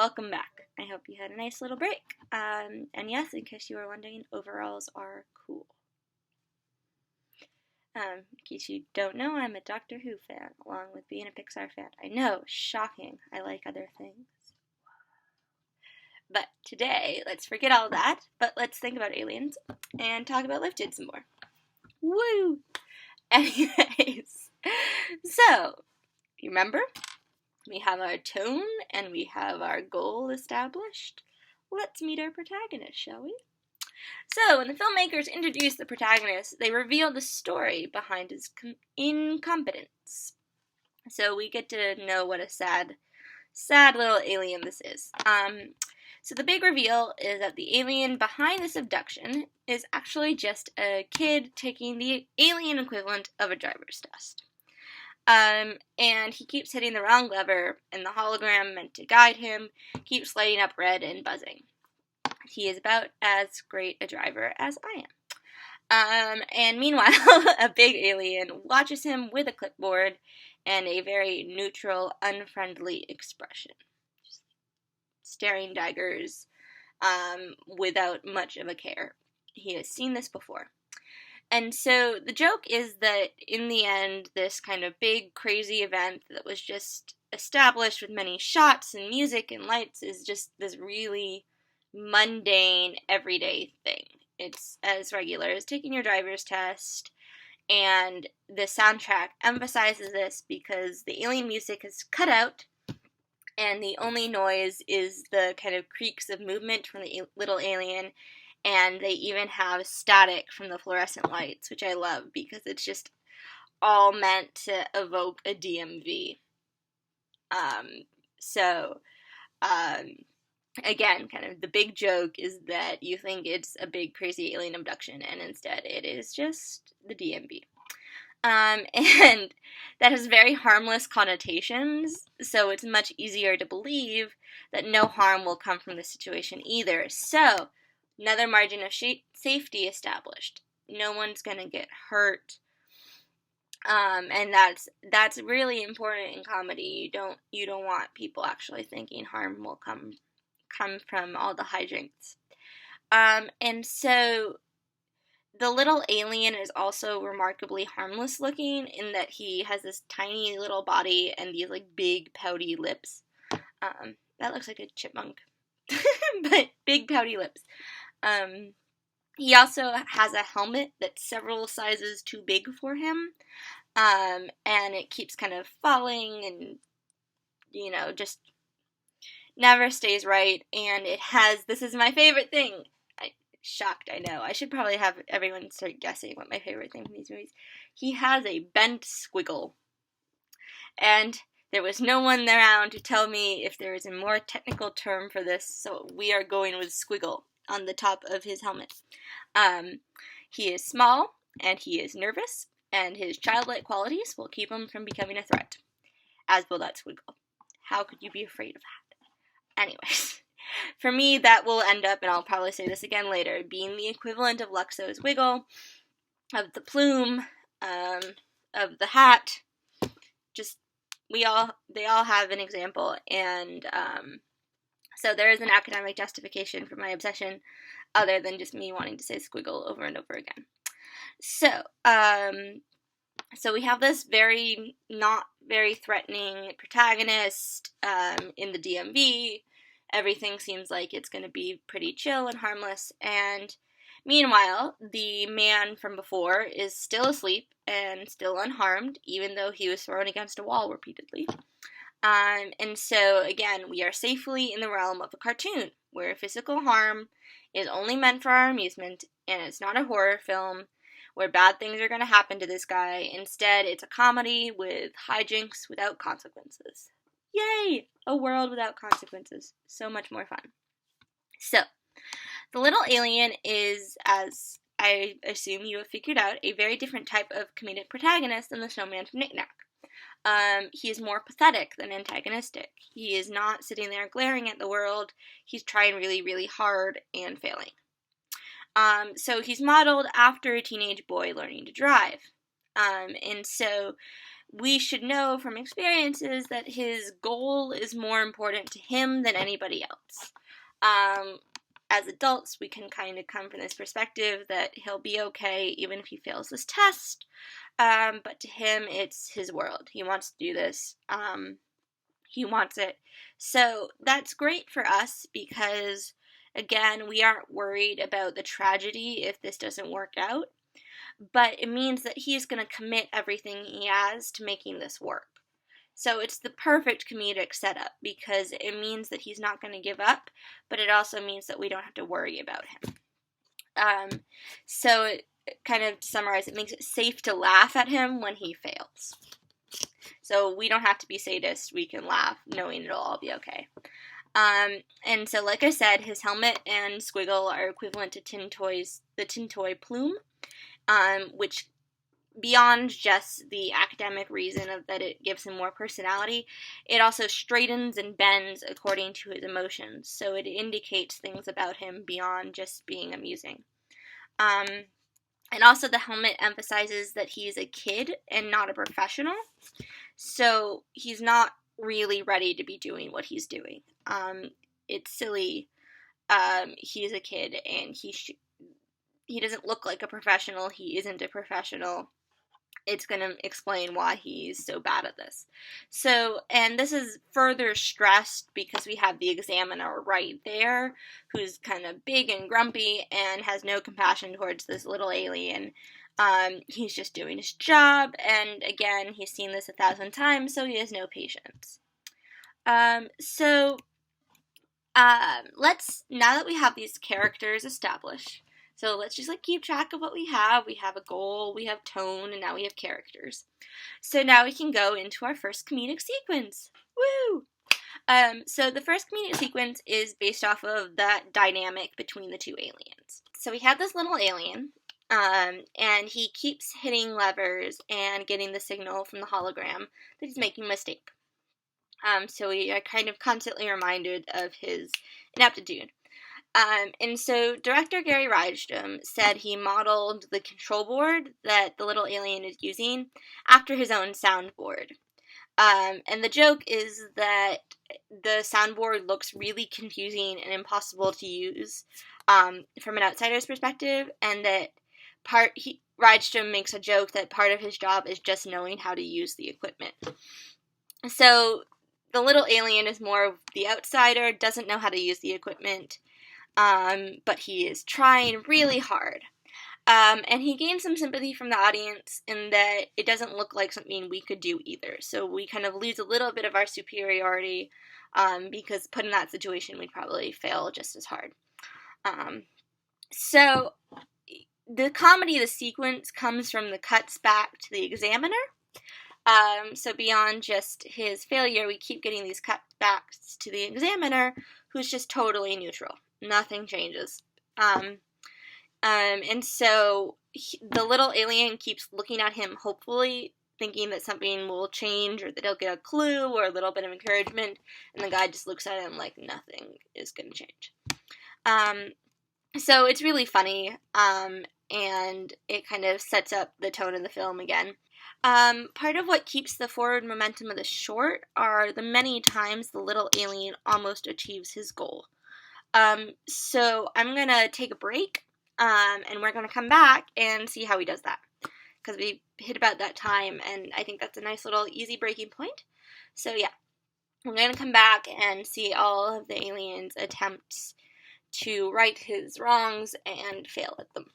welcome back. I hope you had a nice little break. And yes, in case you were wondering, overalls are cool. In case you don't know, I'm a Doctor Who fan, along with being a Pixar fan. I know, shocking. I like other things. But today, let's forget all that, but let's think about aliens and talk about lifted some more. Woo! Anyways, so, you remember? We have our tone and we have our goal established. Let's meet our protagonist, shall we? So, when the filmmakers introduced the protagonist, they revealed the story behind his incompetence. So we get to know what a sad little alien this is. So the big reveal is that the alien behind this abduction is actually just a kid taking the alien equivalent of a driver's test. And he keeps hitting the wrong lever, and the hologram meant to guide him keeps lighting up red and buzzing. He is about as great a driver as I am. And meanwhile, a big alien watches him with a clipboard and a very neutral, unfriendly expression. Just staring daggers, without much of a care. He has seen this before. And so the joke is that in the end, this kind of big, crazy event that was just established with many shots and music and lights is just this really mundane, everyday thing. It's as regular as taking your driver's test, and the soundtrack emphasizes this because the alien music is cut out, and the only noise is the kind of creaks of movement from the little alien, and they even have static from the fluorescent lights, which I love because it's just all meant to evoke a DMV. Again, kind of the big joke is that you think it's a big crazy alien abduction, and instead it is just the DMV. And that has very harmless connotations, so it's much easier to believe that no harm will come from the situation either. So, another margin of safety established. No one's gonna get hurt. And that's really important in comedy. You don't want people actually thinking harm will come from all the hijinks. And so the little alien is also remarkably harmless looking in that he has this tiny little body and these like big pouty lips. That looks like a chipmunk, but big pouty lips. He also has a helmet that's several sizes too big for him, and it keeps kind of falling and, just never stays right, and it has, this is my favorite thing, shocked, I know, I should probably have everyone start guessing what my favorite thing from these movies, he has a bent squiggle, and there was no one around to tell me if there is a more technical term for this, so we are going with squiggle on the top of his helmet. He is small, and he is nervous, and his childlike qualities will keep him from becoming a threat, as will that squiggle. How could you be afraid of that? Anyways, for me, that will end up, and I'll probably say this again later, being the equivalent of Luxo's wiggle, of the plume, of the hat. Just, they all have an example, and so there is an academic justification for my obsession, other than just me wanting to say squiggle over and over again. So we have this not very threatening protagonist in the DMV. Everything seems like it's going to be pretty chill and harmless, and meanwhile, the man from before is still asleep and still unharmed, even though he was thrown against a wall repeatedly. And so, again, we are safely in the realm of a cartoon, where physical harm is only meant for our amusement, and it's not a horror film, where bad things are going to happen to this guy. Instead, it's a comedy with hijinks without consequences. Yay! A world without consequences. So much more fun. So, the little alien is, as I assume you have figured out, a very different type of comedic protagonist than the showman from Knick Knack. He is more pathetic than antagonistic. He is not sitting there glaring at the world. He's trying really, really hard and failing. So he's modeled after a teenage boy learning to drive. And so we should know from experiences that his goal is more important to him than anybody else. As adults, we can kind of come from this perspective that he'll be okay even if he fails this test, but to him, it's his world. He wants to do this. He wants it. So that's great for us because, again, we aren't worried about the tragedy if this doesn't work out, but it means that he's going to commit everything he has to making this work. So it's the perfect comedic setup because it means that he's not going to give up, but it also means that we don't have to worry about him. So it kind of, to summarize, it makes it safe to laugh at him when he fails. So we don't have to be sadists. We can laugh knowing it'll all be okay. And so, like I said, his helmet and squiggle are equivalent to the Tin Toy plume, which, beyond just the academic reason of that it gives him more personality, it also straightens and bends according to his emotions. So it indicates things about him beyond just being amusing. And also the helmet emphasizes that he's a kid and not a professional. So he's not really ready to be doing what he's doing. It's silly. He's a kid and he doesn't look like a professional. He isn't a professional. It's going to explain why he's so bad at this. So, and this is further stressed because we have the examiner right there, who's kind of big and grumpy and has no compassion towards this little alien. He's just doing his job, and again, he's seen this 1,000 times, so he has no patience. Let's, now that we have these characters established, so let's just keep track of what we have. We have a goal, we have tone, and now we have characters. So now we can go into our first comedic sequence. Woo! So the first comedic sequence is based off of that dynamic between the two aliens. So we have this little alien, and he keeps hitting levers and getting the signal from the hologram that he's making a mistake. So we are kind of constantly reminded of his ineptitude. And so director Gary Rydstrom said he modeled the control board that the little alien is using after his own soundboard. And the joke is that the soundboard looks really confusing and impossible to use from an outsider's perspective, and that Rydstrom makes a joke that part of his job is just knowing how to use the equipment. So the little alien is more of the outsider, doesn't know how to use the equipment, but he is trying really hard. And he gains some sympathy from the audience in that it doesn't look like something we could do either. So we kind of lose a little bit of our superiority because put in that situation, we'd probably fail just as hard. So the comedy of the sequence comes from the cuts back to the examiner. So beyond just his failure, we keep getting these cutbacks to the examiner, who's just totally neutral. Nothing changes. And so the little alien keeps looking at him hopefully, thinking that something will change or that he'll get a clue or a little bit of encouragement, and the guy just looks at him like nothing is going to change. So it's really funny, and it kind of sets up the tone of the film again. Part of what keeps the forward momentum of the short are the many times the little alien almost achieves his goal. So I'm going to take a break, and we're going to come back and see how he does that. Because we hit about that time, and I think that's a nice little easy breaking point. So yeah, we're going to come back and see all of the alien's attempts to right his wrongs and fail at them.